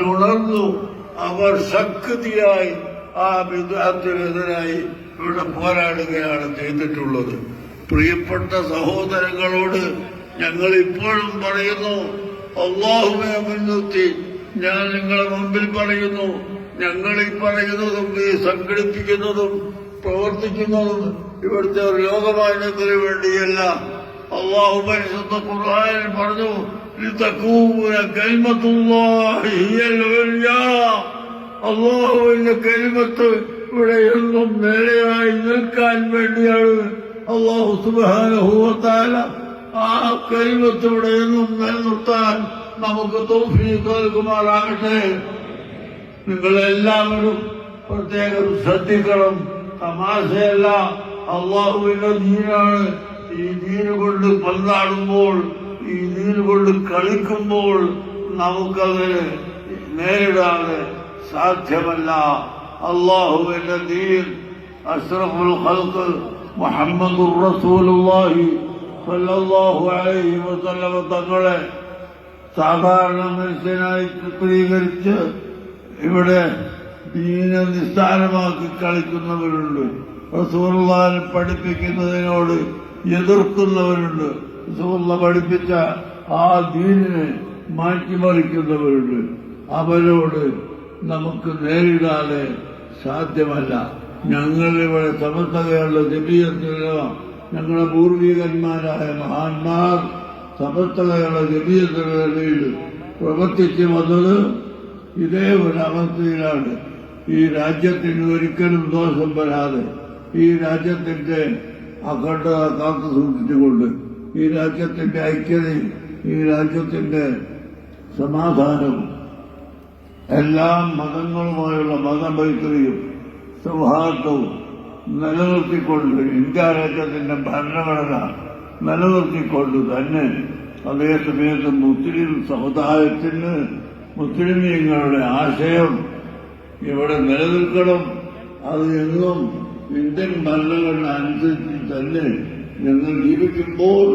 ഉണർന്നു അവർ ശക്തിയായി ആ ബിദ്അത്തിനെതിരായി ഇവിടെ പോരാടുകയാണ് ചെയ്തിട്ടുള്ളത്. പ്രിയപ്പെട്ട സഹോദരങ്ങളോട് ഞങ്ങൾ ഇപ്പോഴും പറയുന്നു, അല്ലാഹുവെ മുൻനിർത്തി ഞാൻ നിങ്ങളെ മുമ്പിൽ പറയുന്നു, ഞങ്ങൾ ഈ പറയുന്നതും ഈ സംഘടിപ്പിക്കുന്നതും പ്രവർത്തിക്കുന്നതും ഇവിടുത്തെ ഒരു ലോകമാന്യത്തിന് വേണ്ടിയല്ല. അല്ലാഹു പരിശുദ്ധ ഖുർആനിൽ പറഞ്ഞു, ലിതകൂന കലിമത്തുല്ലാഹി ഹിയൽ ഉൽയാ, അല്ലാഹുവിന്റെ കലിമത്ത് ഇവിടെ എന്നും നേരെയായി നിൽക്കാൻ വേണ്ടിയാണ് അല്ലാഹു സുബ്ഹാനഹു വ തആല ആ കലിമത്ത് ഇവിടെ എന്നും നിലനിർത്താൻ നമുക്ക് തൗഫീഖ് നൽകുമാറാകട്ടെ. നിങ്ങളെല്ലാവരും പ്രത്യേകം ശ്രദ്ധിക്കണം. തമാശയല്ല, അല്ലാഹുവിന്റെ ദീനാണ്. ഈ ദീന് കൊണ്ട് പന്താടുമ്പോൾ, ഈ ദീന് കൊണ്ട് കളിക്കുമ്പോൾ നമുക്കതിന് നേരിടാതെ സാധ്യമല്ല. അല്ലാഹുവിന്റെ ദീൻ അഷ്റഫുൽ ഖൽഖ് മുഹമ്മദുർ റസൂലുള്ളാഹി സ്വല്ലല്ലാഹു അലൈഹി വസല്ലം തങ്ങളെ സാധാരണ മനുഷ്യനായി ചിത്രീകരിച്ച് ഇവിടെ ദീനെ നിസ്സാരമാക്കി കളിക്കുന്നവരുണ്ട്. റസൂലുള്ളാഹിനെ പഠിപ്പിക്കുന്നതിനോട് എതിർക്കുന്നവരുണ്ട്. റസൂലുള്ളാഹി പഠിപ്പിച്ച ആ ദീനിനെ മാറ്റിമറിക്കുന്നവരുണ്ട്. അവരോട് നമുക്ക് നേരിടാതെ സാധ്യമല്ല. ഞങ്ങളിവിടെ സമസ്ത കേരള ജമിയത്തുലമ, ഞങ്ങളുടെ പൂർവികന്മാരായ മഹാന്മാർ സമസ്ത കേരള ജമിയത്തുലമയിൽ പ്രവർത്തിച്ചു വന്നത് ഇതേ ഒരു അവസ്ഥയിലാണ്. ഈ രാജ്യത്തിന് ഒരിക്കലും ദോഷം വരാതെ, ഈ രാജ്യത്തിന്റെ അഖണ്ഡത കാത്തു സൂക്ഷിച്ചുകൊണ്ട്, ഈ രാജ്യത്തിന്റെ ഐക്യതയും ഈ രാജ്യത്തിന്റെ സമാധാനവും എല്ലാ മതങ്ങളുമായുള്ള മതമൈത്രിയും സൗഹാർദ്ദവും നിലനിർത്തിക്കൊണ്ട്, ഇന്ത്യ രാജ്യത്തിന്റെ ഭരണഘടന നിലനിർത്തിക്കൊണ്ട് തന്നെ അതേസമയത്ത് മുസ്ലിം സമുദായത്തിന് മുസ്ലിമീങ്ങളുടെ ആശയം ഇവിടെ നിലനിൽക്കണം. അത് എന്നും ഇന്ത്യൻ ഭരണഘടന അനുസരിച്ച് തന്നെ ഞങ്ങൾ ജീവിക്കുമ്പോൾ